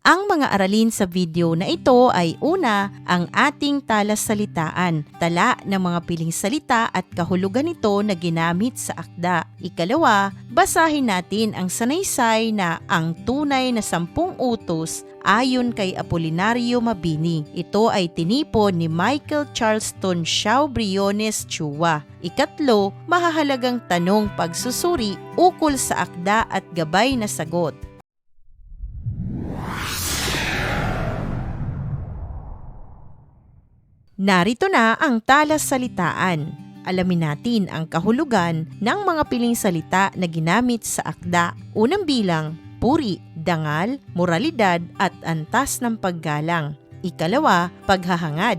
Ang mga aralin sa video na ito ay una, ang ating talassalitaan, tala ng mga piling salita at kahulugan nito na ginamit sa akda. Ikalawa, basahin natin ang sanaysay na ang tunay na 10 utos ayon kay Apolinario Mabini. Ito ay tinipon ni Michael Charleston Shaw Briones Chua. Ikatlo, mahahalagang tanong pagsusuri ukol sa akda at gabay na sagot. Narito na ang talassalitaan. Alamin natin ang kahulugan ng mga piling salita na ginamit sa akda. Unang bilang, puri, dangal, moralidad at antas ng paggalang. Ikalawa, paghahangad,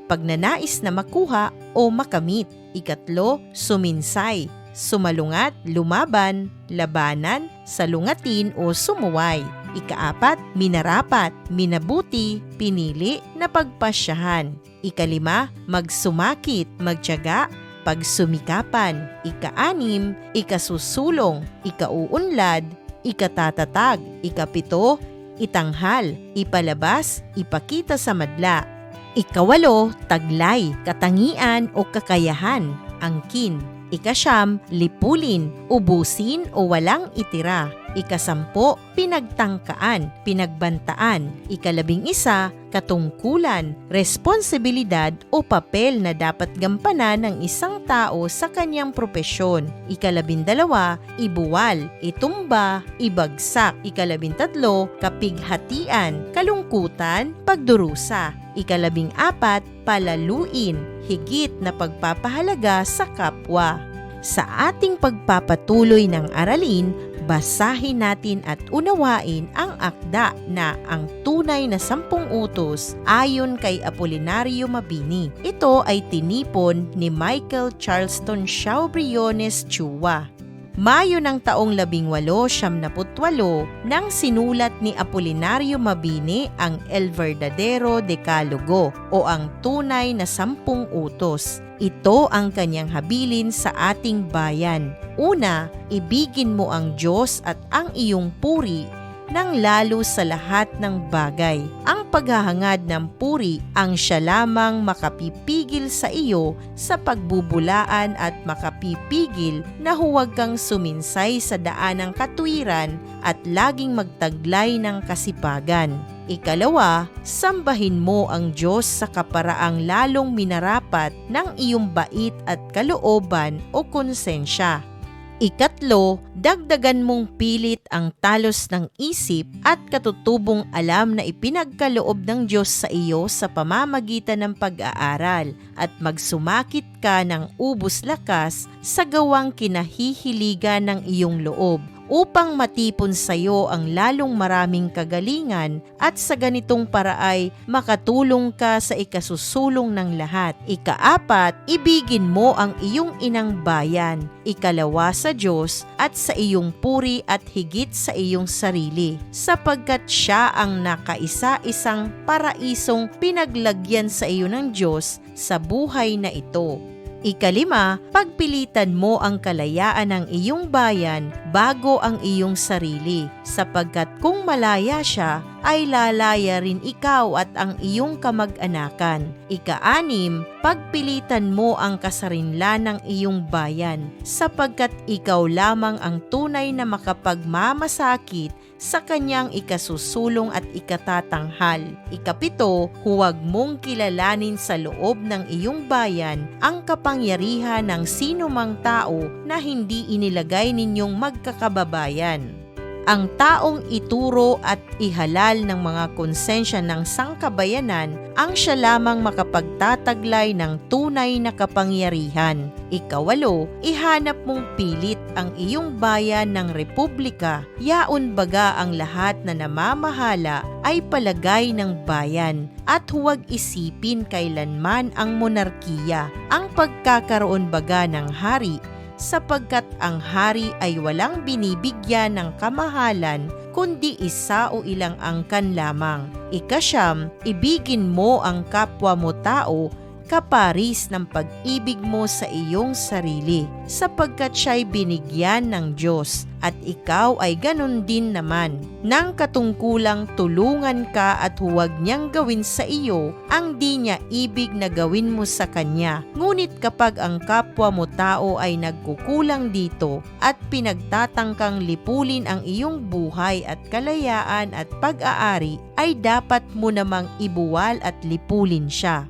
pagnanais na makuha o makamit. Ikatlo, suminsay, sumalungat, lumaban, labanan, salungatin o sumuway. Ikaapat, minarapat, minabuti, pinili, napagpasyahan. Ikalima, magsumakit, magtiyaga, pagsumikapan. Ikaanim, ikasusulong, ikauunlad, ikatatatag. Ikapito, itanghal, ipalabas, ipakita sa madla. Ikawalo, taglay, katangian o kakayahan, angkin. Ikasyam, lipulin, ubusin o walang itira. Ikasampo, pinagtangkaan, pinagbantaan. Ikalabing-isa, katungkulan, responsibilidad o papel na dapat gampanan ng isang tao sa kanyang propesyon. Ikalabindalawa, ibuwal, itumba, ibagsak. Ikalabintatlo, kapighatian, kalungkutan, pagdurusa. Ikalabing-apat, palaluin, higit na pagpapahalaga sa kapwa. Sa ating pagpapatuloy ng aralin, basahin natin at unawain ang akda na ang tunay na 10 utos ayon kay Apolinario Mabini. Ito ay tinipon ni Michael Charleston Shaw Briones Chua. Mayo ng taong 1878 nang sinulat ni Apolinario Mabini ang El Verdadero Decalogo o ang tunay na 10 utos. Ito ang kanyang habilin sa ating bayan. Una, ibigin mo ang Diyos at ang iyong puri nang lalo sa lahat ng bagay. Ang paghahangad ng puri ang siya lamang makapipigil sa iyo sa pagbubulaan at makapipigil na huwag kang suminsay sa daan ng katwiran at laging magtaglay ng kasipagan. Ikalawa, sambahin mo ang Diyos sa kaparaang lalong minarapat ng iyong bait at kalooban o konsensya. Ikatlo, dagdagan mong pilit ang talos ng isip at katutubong alam na ipinagkaloob ng Diyos sa iyo sa pamamagitan ng pag-aaral at magsumakit ka ng ubos lakas sa gawang kinahihiligan ng iyong loob upang matipon sa iyo ang lalong maraming kagalingan at sa ganitong paraay makatulong ka sa ikasusulong ng lahat. Ikaapat, ibigin mo ang iyong inang bayan. Ikalawa sa Diyos at sa iyong puri at higit sa iyong sarili, sapagkat siya ang nakaisa-isang paraisong pinaglagyan sa iyo ng Diyos sa buhay na ito. Ikalima, pagpilitan mo ang kalayaan ng iyong bayan bago ang iyong sarili, sapagkat kung malaya siya, ay lalaya rin ikaw at ang iyong kamag-anakan. Ikaanim, pagpilitan mo ang kasarinlan ng iyong bayan, sapagkat ikaw lamang ang tunay na makapagmamasakit sa kanyang ikasusulong at ikatatanghal. Ikapito, huwag mong kilalanin sa loob ng iyong bayan ang kapangyarihan ng sinumang tao na hindi inilagay ninyong magkakababayan. Ang taong ituro at ihalal ng mga konsensya ng sangkabayanan ang siya lamang makapagtataglay ng tunay na kapangyarihan. Ikawalo, ihanap mong pilit ang iyong bayan ng republika, yaon baga ang lahat na namamahala ay palagay ng bayan, at huwag isipin kailanman ang monarkiya, ang pagkakaroon baga ng hari, sapagkat ang hari ay walang binibigyan ng kamahalan kundi isa o ilang angkan lamang. Ikasyam, ibigin mo ang kapwa mo tao kaparis ng pag-ibig mo sa iyong sarili, sapagkat siya'y binigyan ng Diyos, at ikaw ay ganun din naman. Nang katungkulang tulungan ka at huwag niyang gawin sa iyo ang di niya ibig na gawin mo sa kanya. Ngunit kapag ang kapwa mo tao ay nagkukulang dito at pinagtatangkang lipulin ang iyong buhay at kalayaan at pag-aari, ay dapat mo namang ibuwal at lipulin siya.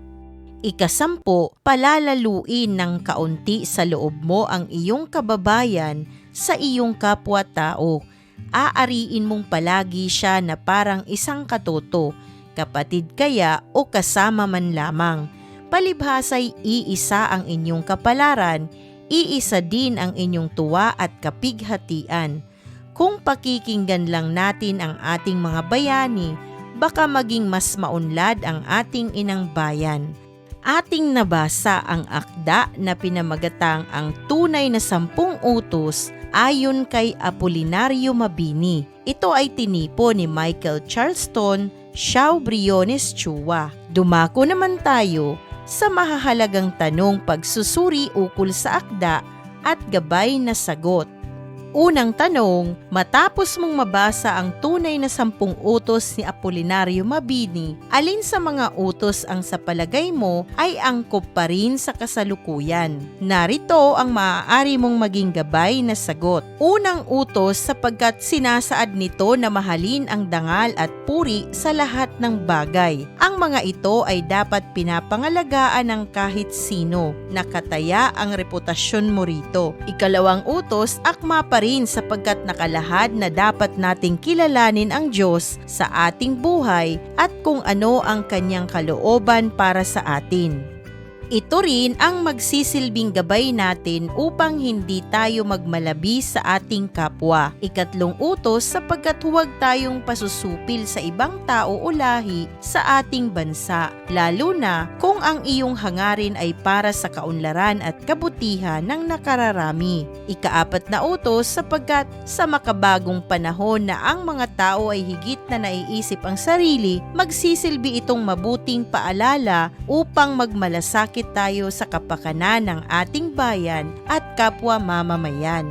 Ika-10, palalaluin ng kaunti sa loob mo ang iyong kababayan sa iyong kapwa-tao. Aariin mong palagi siya na parang isang katoto, kapatid kaya o kasama man lamang. Palibhasa'y iisa ang inyong kapalaran, iisa din ang inyong tuwa at kapighatian. Kung pakikinggan lang natin ang ating mga bayani, baka maging mas maunlad ang ating inang bayan. Ating nabasa ang akda na pinamagatang ang tunay na 10 utos ayon kay Apolinario Mabini. Ito ay tinipo ni Michael Charleston, Shaw Briones Chua. Dumako naman tayo sa mahahalagang tanong pagsusuri ukol sa akda at gabay na sagot. Unang tanong, matapos mong mabasa ang tunay na 10 utos ni Apolinario Mabini, alin sa mga utos ang sa palagay mo ay angkop pa rin sa kasalukuyan? Narito ang maaari mong maging gabay na sagot. Unang utos, sapagkat sinasaad nito na mahalin ang dangal at puri sa lahat ng bagay. Ang mga ito ay dapat pinapangalagaan ng kahit sino. Nakataya ang reputasyon mo rito. Ikalawang utos, akma pa rin sapagkat nakalahad na dapat nating kilalanin ang Diyos sa ating buhay at kung ano ang kanyang kalooban para sa atin. Ito rin ang magsisilbing gabay natin upang hindi tayo magmalabi sa ating kapwa. Ikatlong utos, sapagkat huwag tayong pasusupil sa ibang tao o lahi sa ating bansa, lalo na kung ang iyong hangarin ay para sa kaunlaran at kabutihan ng nakararami. Ikaapat na utos, sapagkat sa makabagong panahon na ang mga tao ay higit na naiisip ang sarili, magsisilbi itong mabuting paalala upang magmalasakit tayo sa kapakanan ng ating bayan at kapwa mamamayan.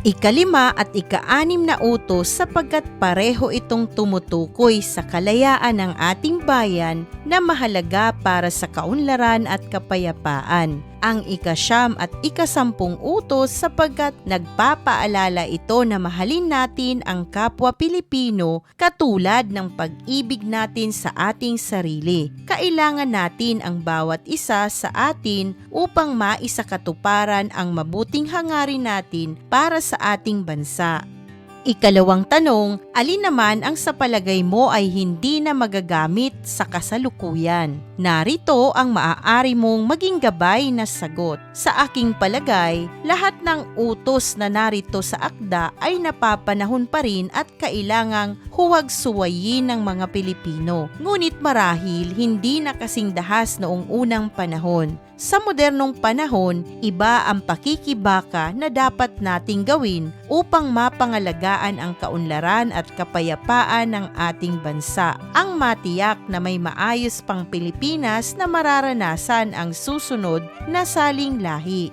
Ikalima at ika-6 na utos, sapagkat pareho itong tumutukoy sa kalayaan ng ating bayan na mahalaga para sa kaunlaran at kapayapaan. Ang ika-9 at ika-10 utos, sapagkat nagpapaalala ito na mahalin natin ang kapwa Pilipino katulad ng pag-ibig natin sa ating sarili. Kailangan natin ang bawat isa sa atin upang maisakatuparan ang mabuting hangarin natin para sa ating bansa. Ikalawang tanong, alin naman ang sa palagay mo ay hindi na magagamit sa kasalukuyan? Narito ang maaari mong maging gabay na sagot. Sa aking palagay, lahat ng utos na narito sa akda ay napapanahon pa rin at kailangang huwag suwayin ng mga Pilipino. Ngunit marahil hindi na kasing dahas noong unang panahon. Sa modernong panahon, iba ang pakikibaka na dapat nating gawin upang mapangalagaan ang kaunlaran at kapayapaan ng ating bansa. Ang matiyak na may maayos pang Pilipinas na mararanasan ang susunod na saling lahi.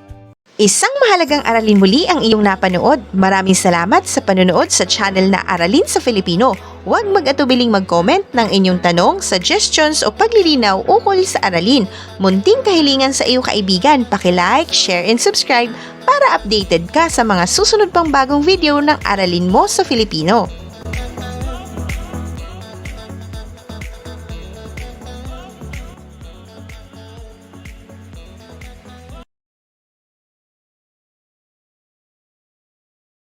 Isang mahalagang aralin muli ang iyong napanood. Maraming salamat sa panonood sa channel na Aralin sa Filipino. Huwag mag-atubiling mag-comment ng inyong tanong, suggestions o paglilinaw ukol sa aralin. Munting kahilingan sa iyong kaibigan, paki-like, share and subscribe para updated ka sa mga susunod pang bagong video ng Aralin mo sa Filipino.